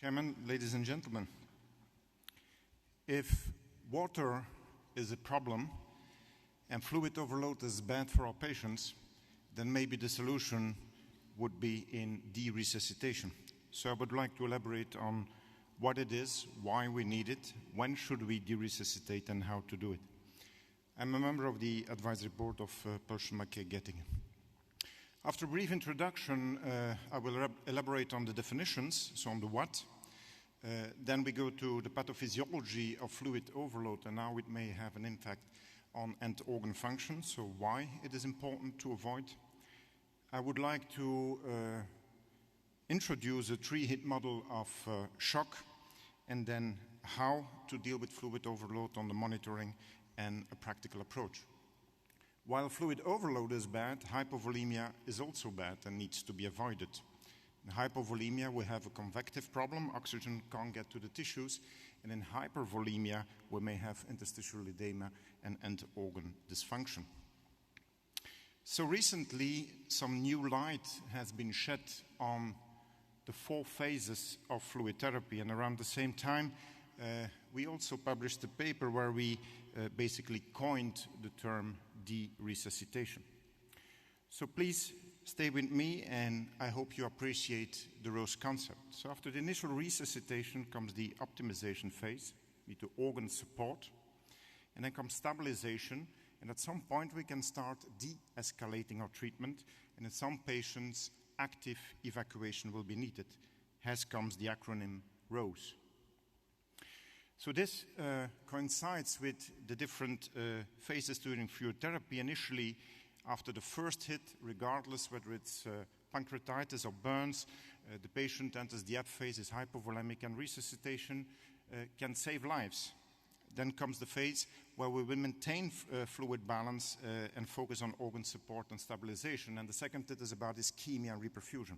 Chairman, ladies and gentlemen, if water is a problem and fluid overload is bad for our patients, then maybe the solution would be in de-resuscitation. So I would like to elaborate on what it is, why we need it, when should we de-resuscitate, and how to do it. I'm a member of the advisory board of Pulsion Maquet Göttingen. After a brief introduction, I will elaborate on the definitions, so on the what. Then we go to the pathophysiology of fluid overload and how it may have an impact on end organ function, so why it is important to avoid. I would like to introduce a three-hit model of shock, and then how to deal with fluid overload on the monitoring and a practical approach. While fluid overload is bad, hypovolemia is also bad and needs to be avoided. In hypovolemia, we have a convective problem, oxygen can't get to the tissues, and in hypervolemia, we may have interstitial edema and end organ dysfunction. So recently, some new light has been shed on the 4 phases of fluid therapy, and around the same time, we also published a paper where we basically coined the term de-resuscitation. So please stay with me, and I hope you appreciate the ROSE concept. So after the initial resuscitation comes the optimization phase, we do organ support, and then comes stabilization, and at some point we can start de-escalating our treatment, and in some patients, active evacuation will be needed. Hence comes the acronym ROSE. So this coincides with the different phases during fluid therapy. Initially, after the first hit, regardless whether it's pancreatitis or burns, the patient enters the ebb phase, is hypovolemic, and resuscitation can save lives. Then comes the phase where we will maintain fluid balance and focus on organ support and stabilization. And the second hit is about ischemia and reperfusion.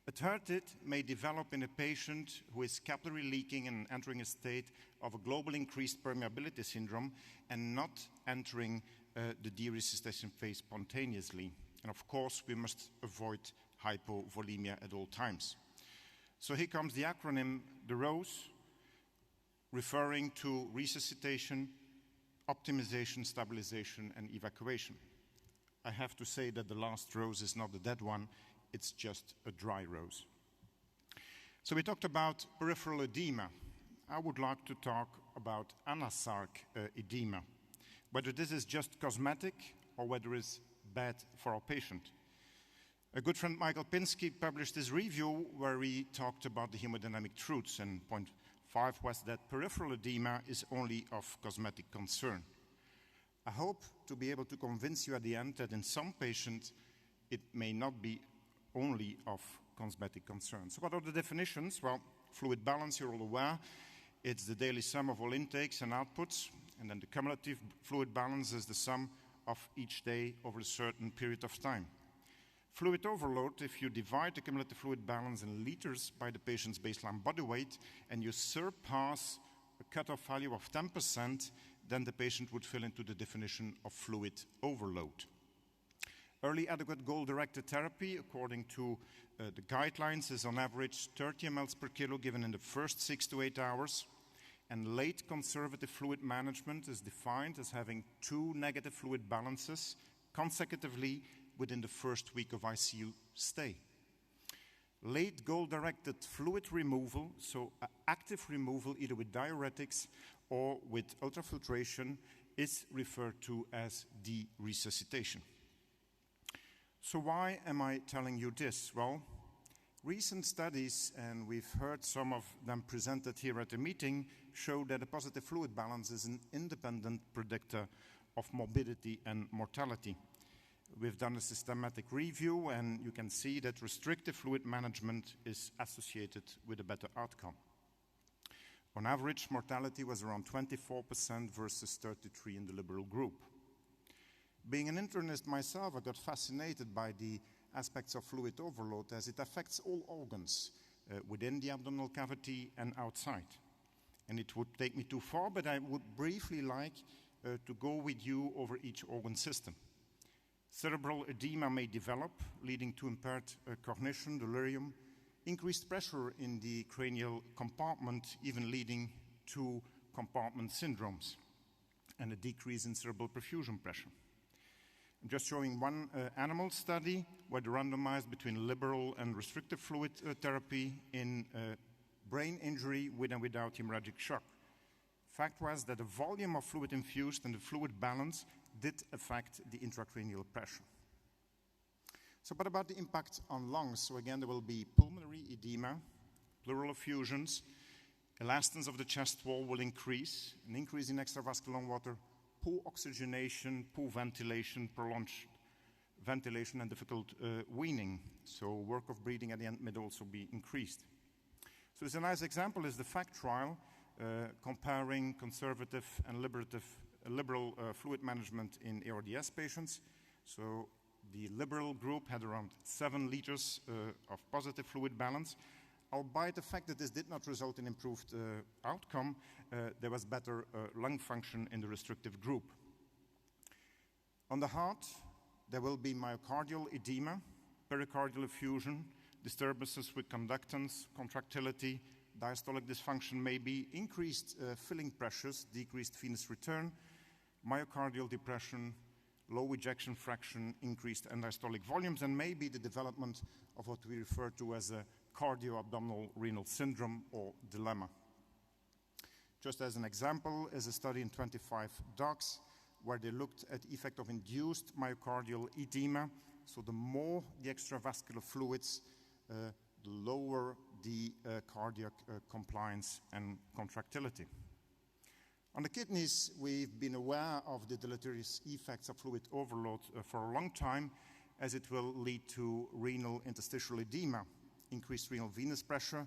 A third hit may develop in a patient who is capillary leaking and entering a state of a global increased permeability syndrome and not entering the de-resuscitation phase spontaneously. And of course, we must avoid hypovolemia at all times. So here comes the acronym, the ROSE, referring to resuscitation, optimization, stabilization, and evacuation. I have to say that the last ROSE is not the dead one, it's just a dry ROSE. So we talked about peripheral edema. I would like to talk about anasarc edema, whether this is just cosmetic or whether it's bad for our patient. A good friend, Michael Pinsky, published this review where he talked about the hemodynamic truths, and point 5 was that peripheral edema is only of cosmetic concern. I hope to be able to convince you at the end that in some patients it may not be only of cosmetic concern. So what are the definitions? Well, fluid balance, you're all aware. It's the daily sum of all intakes and outputs, and then the cumulative fluid balance is the sum of each day over a certain period of time. Fluid overload, if you divide the cumulative fluid balance in liters by the patient's baseline body weight and you surpass a cutoff value of 10%, then the patient would fall into the definition of fluid overload. Early adequate goal-directed therapy, according to the guidelines, is on average 30 mL per kilo given in the first 6 to 8 hours. And late conservative fluid management is defined as having 2 negative fluid balances consecutively within the first week of ICU stay. Late goal-directed fluid removal, so active removal either with diuretics or with ultrafiltration, is referred to as de-resuscitation. So why am I telling you this? Well, recent studies, and we've heard some of them presented here at the meeting, show that a positive fluid balance is an independent predictor of morbidity and mortality. We've done a systematic review, and you can see that restrictive fluid management is associated with a better outcome. On average, mortality was around 24% versus 33% in the liberal group. Being an internist myself, I got fascinated by the aspects of fluid overload as it affects all organs within the abdominal cavity and outside. And it would take me too far, but I would briefly like to go with you over each organ system. Cerebral edema may develop, leading to impaired cognition, delirium, increased pressure in the cranial compartment, even leading to compartment syndromes, and a decrease in cerebral perfusion pressure. I'm just showing one animal study where they randomized between liberal and restrictive fluid therapy in brain injury with and without hemorrhagic shock. Fact was that the volume of fluid infused and the fluid balance did affect the intracranial pressure. So what about the impact on lungs? So again, there will be pulmonary edema, pleural effusions, elastance of the chest wall will increase, an increase in extravascular lung water, poor oxygenation, poor ventilation, prolonged ventilation, and difficult weaning. So work of breathing at the end may also be increased. So it's a nice example is the FACT trial comparing conservative and liberal fluid management in ARDS patients. So the liberal group had around 7 liters of positive fluid balance. Albeit the fact that this did not result in improved outcome, there was better lung function in the restrictive group. On the heart, there will be myocardial edema, pericardial effusion, disturbances with conductance, contractility, diastolic dysfunction maybe, increased filling pressures, decreased venous return, myocardial depression, low ejection fraction, increased end-diastolic volumes, and maybe the development of what we refer to as a cardio-abdominal renal syndrome or dilemma. Just as an example is a study in 25 dogs where they looked at the effect of induced myocardial edema. So the more the extravascular fluids, the lower the cardiac compliance and contractility. On the kidneys, we've been aware of the deleterious effects of fluid overload for a long time, as it will lead to renal interstitial edema, increased renal venous pressure,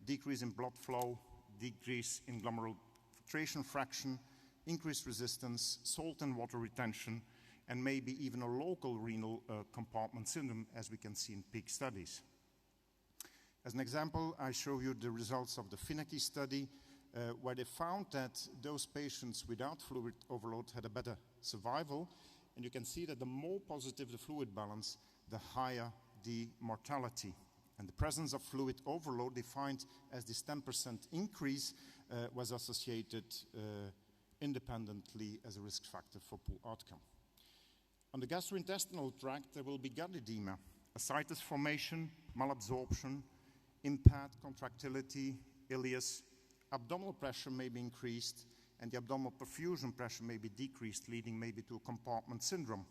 decrease in blood flow, decrease in glomerular filtration fraction, increased resistance, salt and water retention, and maybe even a local renal compartment syndrome, as we can see in peak studies. As an example, I show you the results of the Finecki study, where they found that those patients without fluid overload had a better survival. And you can see that the more positive the fluid balance, the higher the mortality. And the presence of fluid overload, defined as this 10% increase, was associated independently as a risk factor for poor outcome. On the gastrointestinal tract, there will be gut edema, ascites formation, malabsorption, impaired contractility, ileus, abdominal pressure may be increased, and the abdominal perfusion pressure may be decreased, leading maybe to a compartment syndrome.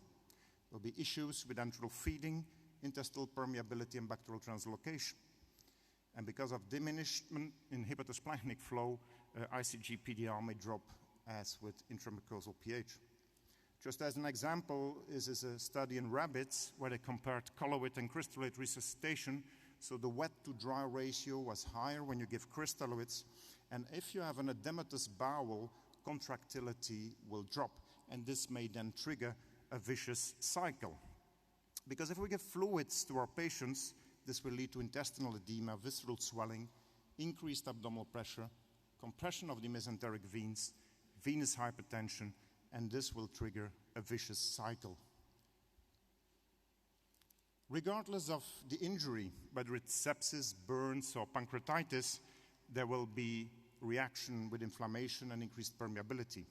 There will be issues with enteral feeding, intestinal permeability, and bacterial translocation. And because of diminishment in hepatosplanchnic flow, ICG-PDR may drop as with intramucosal pH. Just as an example, is a study in rabbits where they compared colloid and crystalloid resuscitation. So the wet to dry ratio was higher when you give crystalloids. And if you have an edematous bowel, contractility will drop. And this may then trigger a vicious cycle. Because if we give fluids to our patients, this will lead to intestinal edema, visceral swelling, increased abdominal pressure, compression of the mesenteric veins, venous hypertension, and this will trigger a vicious cycle. Regardless of the injury, whether it's sepsis, burns, or pancreatitis, there will be reaction with inflammation and increased permeability.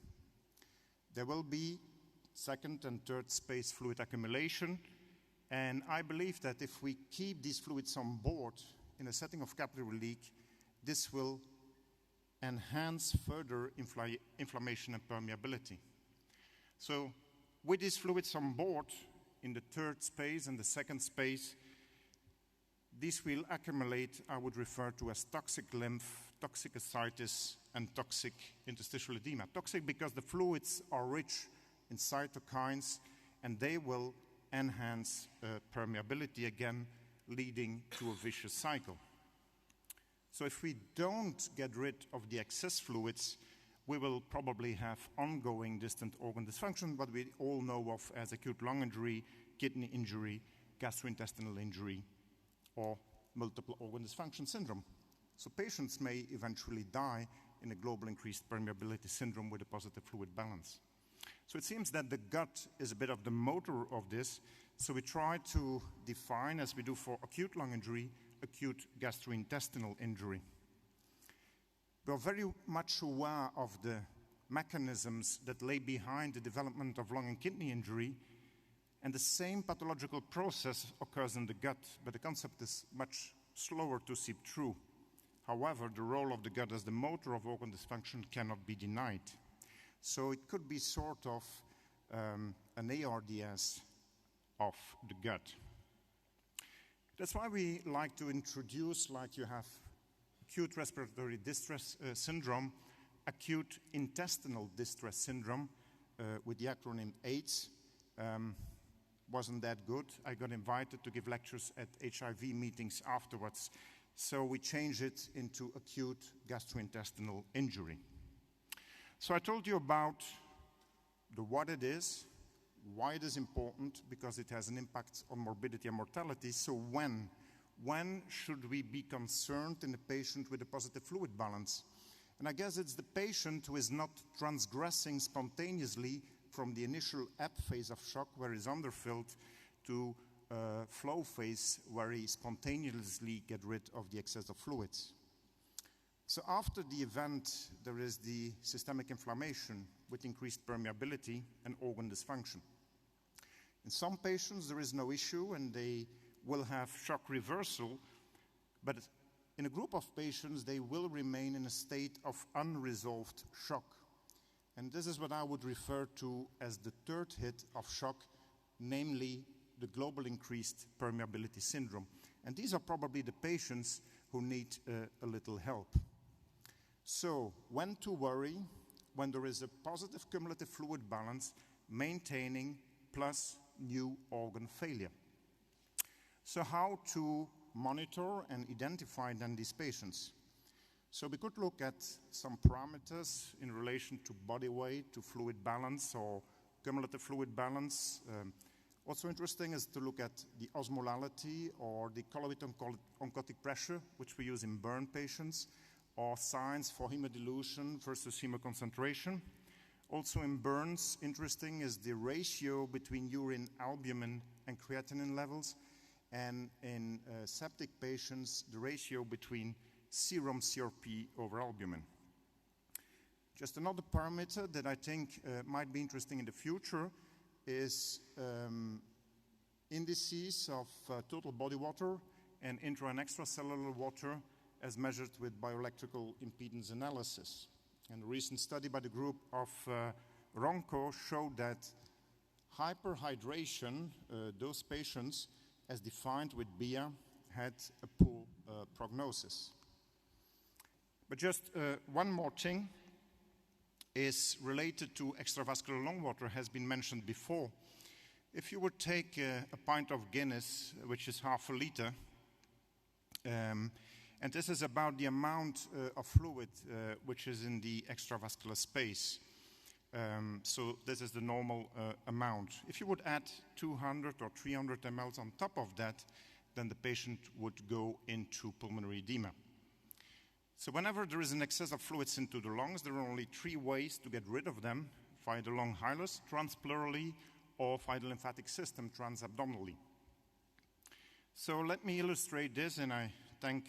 There will be second and third space fluid accumulation, and I believe that if we keep these fluids on board in a setting of capillary leak, this will enhance further inflammation and permeability. So with these fluids on board in the third space and the second space, these will accumulate, I would refer to as toxic lymph, toxic ascites, and toxic interstitial edema. Toxic because the fluids are rich in cytokines, and they will enhance permeability again, leading to a vicious cycle. So if we don't get rid of the excess fluids, we will probably have ongoing distant organ dysfunction, what we all know of as acute lung injury, kidney injury, gastrointestinal injury, or multiple organ dysfunction syndrome. So patients may eventually die in a global increased permeability syndrome with a positive fluid balance. So it seems that the gut is a bit of the motor of this. So we try to define, as we do for acute lung injury, acute gastrointestinal injury. We are very much aware of the mechanisms that lay behind the development of lung and kidney injury, and the same pathological process occurs in the gut, but the concept is much slower to seep through. However, the role of the gut as the motor of organ dysfunction cannot be denied. So it could be sort of an ARDS of the gut. That's why we like to introduce, like you have acute respiratory distress syndrome, acute intestinal distress syndrome with the acronym AIDS. Wasn't that good. I got invited to give lectures at HIV meetings afterwards, so we changed it into acute gastrointestinal injury. So I told you about what it is, why it is important, because it has an impact on morbidity and mortality. So when should we be concerned in a patient with a positive fluid balance? And I guess it's the patient who is not transgressing spontaneously from the initial ebb phase of shock, where he's underfilled, to flow phase, where he spontaneously get rid of the excess of fluids. So after the event, there is the systemic inflammation with increased permeability and organ dysfunction. In some patients, there is no issue and they will have shock reversal, but in a group of patients, they will remain in a state of unresolved shock. And this is what I would refer to as the third hit of shock, namely the global increased permeability syndrome. And these are probably the patients who need a little help. So, when to worry? When there is a positive cumulative fluid balance, maintaining plus new organ failure. So how to monitor and identify then these patients? So we could look at some parameters in relation to body weight, to fluid balance or cumulative fluid balance. Also interesting is to look at the osmolality or the colloid oncotic pressure, which we use in burn patients, or signs for hemodilution versus hemoconcentration. Also in burns, interesting is the ratio between urine albumin and creatinine levels, and in septic patients, the ratio between serum CRP over albumin. Just another parameter that I think might be interesting in the future is indices of total body water and intra and extracellular water as measured with bioelectrical impedance analysis. And a recent study by the group of Ronco showed that hyperhydration, those patients, as defined with BIA, had a poor prognosis. But just one more thing is related to extravascular lung water, has been mentioned before. If you would take a pint of Guinness, which is half a liter, and this is about the amount of fluid which is in the extravascular space. So this is the normal amount. If you would add 200 or 300 mL on top of that, then the patient would go into pulmonary edema. So whenever there is an excess of fluids into the lungs, there are only three ways to get rid of them: via the lung hilus, transpleurally, or via the lymphatic system, transabdominally. So let me illustrate this, and I thank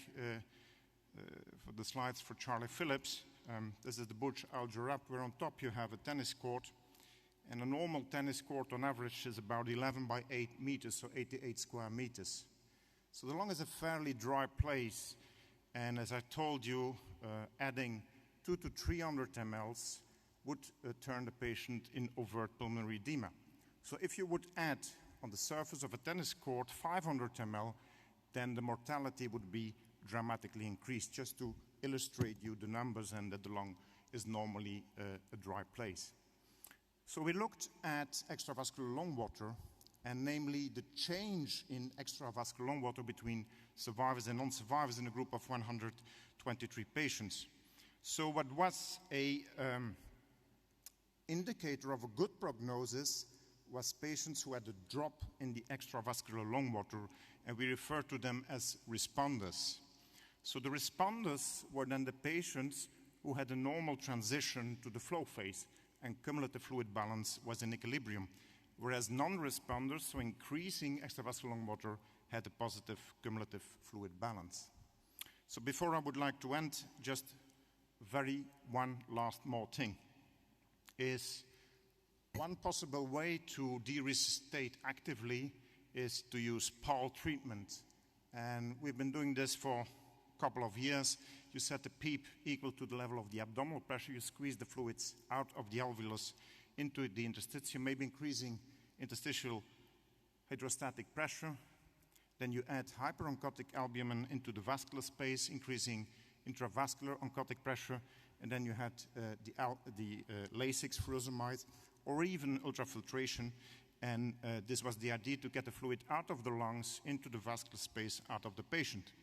for the slides for Charlie Phillips. This is the Burj Al Jarab, where on top you have a tennis court, and a normal tennis court on average is about 11 by 8 meters, so 88 square meters. So the lung is a fairly dry place, and as I told you, adding 200 to 300 mL would turn the patient in overt pulmonary edema. So if you would add on the surface of a tennis court 500 ml, then the mortality would be dramatically increased, just to illustrate you the numbers and that the lung is normally a dry place. So we looked at extravascular lung water, and namely the change in extravascular lung water between survivors and non-survivors in a group of 123 patients. So what was a indicator of a good prognosis was patients who had a drop in the extravascular lung water, and we refer to them as responders. So the responders were then the patients who had a normal transition to the flow phase, and cumulative fluid balance was in equilibrium, whereas non-responders, so increasing extravascular lung water, had a positive cumulative fluid balance. So before I would like to end, just one last more thing, is one possible way to de-resuscitate actively is to use PAAL treatment. And we've been doing this for a couple of years. You set the PEEP equal to the level of the abdominal pressure. You squeeze the fluids out of the alveolus into the interstitium, maybe increasing interstitial hydrostatic pressure. Then you add hyperoncotic albumin into the vascular space, increasing intravascular oncotic pressure. And then you had the Lasix furosemide, or even ultrafiltration. And this was the idea, to get the fluid out of the lungs into the vascular space out of the patient.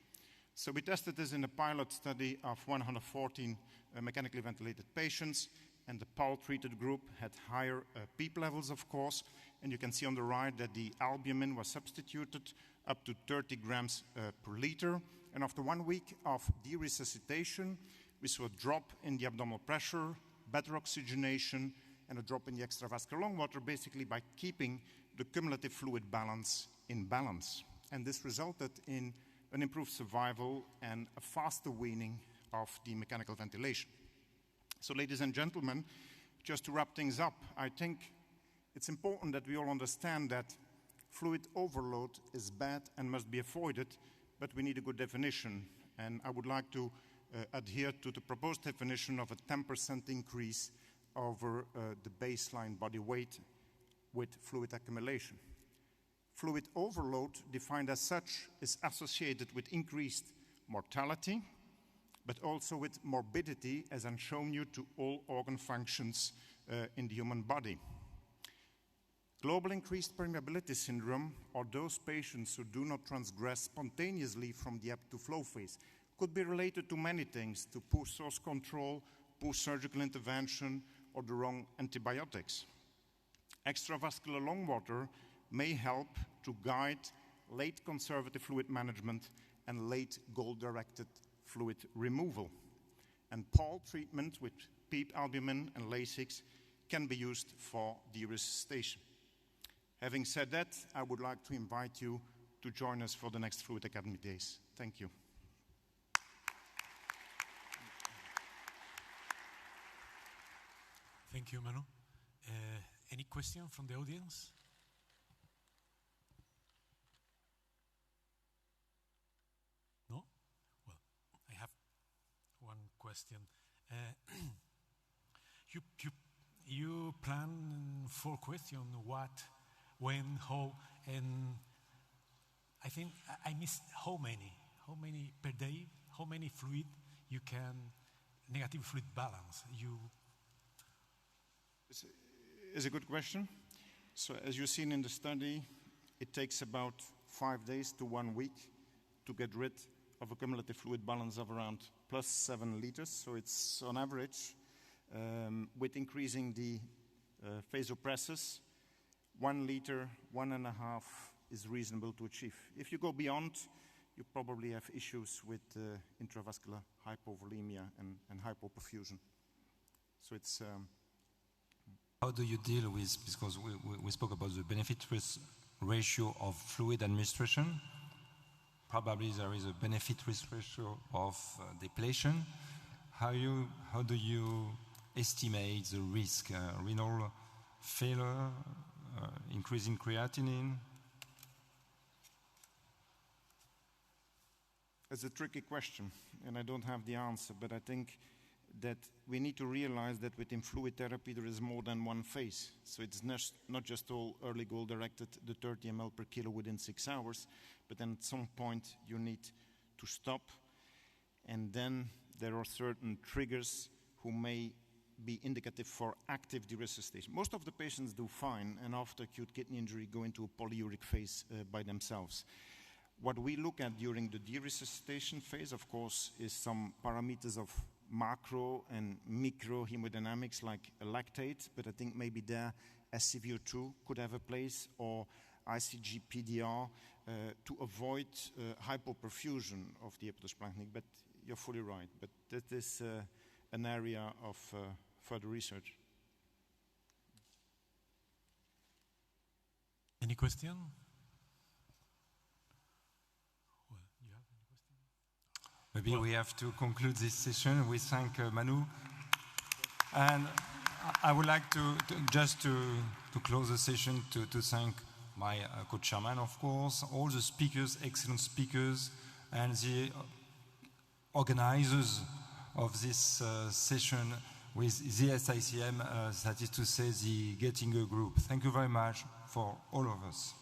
So we tested this in a pilot study of 114 mechanically ventilated patients, and the PAAL-treated group had higher PEEP levels, of course, and you can see on the right that the albumin was substituted up to 30 grams per liter, and after 1 week of de-resuscitation, we saw a drop in the abdominal pressure, better oxygenation, and a drop in the extravascular lung water, basically by keeping the cumulative fluid balance in balance. And this resulted in an improved survival and a faster weaning of the mechanical ventilation. So, ladies and gentlemen, just to wrap things up, I think it's important that we all understand that fluid overload is bad and must be avoided, but we need a good definition. And I would like to adhere to the proposed definition of a 10% increase over the baseline body weight with fluid accumulation. Fluid overload, defined as such, is associated with increased mortality, but also with morbidity, as I've shown you, to all organ functions in the human body. Global increased permeability syndrome, or those patients who do not transgress spontaneously from the ebb to flow phase, could be related to many things, to poor source control, poor surgical intervention, or the wrong antibiotics. Extravascular lung water may help to guide late conservative fluid management and late goal-directed fluid removal. And PAAL treatment with PEEP albumin and Lasix can be used for de-resuscitation. Having said that, I would like to invite you to join us for the next Fluid Academy Days. Thank you. Thank you, Manu. Any question from the audience? No? Well, I have one question. You plan 4 questions: what, when, how, and I think I missed how many per day, how many fluid you can, negative fluid balance you. It's a good question. So as you've seen in the study, it takes about 5 days to 1 week to get rid of a cumulative fluid balance of around plus 7 liters. So it's on average, with increasing the vasopressors, 1 liter, 1.5 is reasonable to achieve. If you go beyond, you probably have issues with intravascular hypovolemia and hypoperfusion. So it's... How do you deal with, because we spoke about the benefit-risk ratio of fluid administration. Probably there is a benefit-risk ratio of depletion. How do you estimate the risk? Renal failure, increasing creatinine? It's a tricky question, and I don't have the answer, but I think that we need to realize that within fluid therapy there is more than one phase. So it's not just all early goal-directed, the 30 ml per kilo within 6 hours, but then at some point you need to stop. And then there are certain triggers who may be indicative for active de-resuscitation. Most of the patients do fine, and after acute kidney injury go into a polyuric phase by themselves. What we look at during the de-resuscitation phase, of course, is some parameters of macro and micro hemodynamics like lactate, but I think maybe there SCVO2 could have a place, or ICG-PDR to avoid hypoperfusion of the epidosplanchnic. But you're fully right, but that is an area of further research. Any question? Maybe we have to conclude this session. We thank Manu. And I would like to close the session to thank my co-chairman, of course, all the speakers, excellent speakers, and the organizers of this session with the SICM, that is to say the Gettinger Group. Thank you very much for all of us.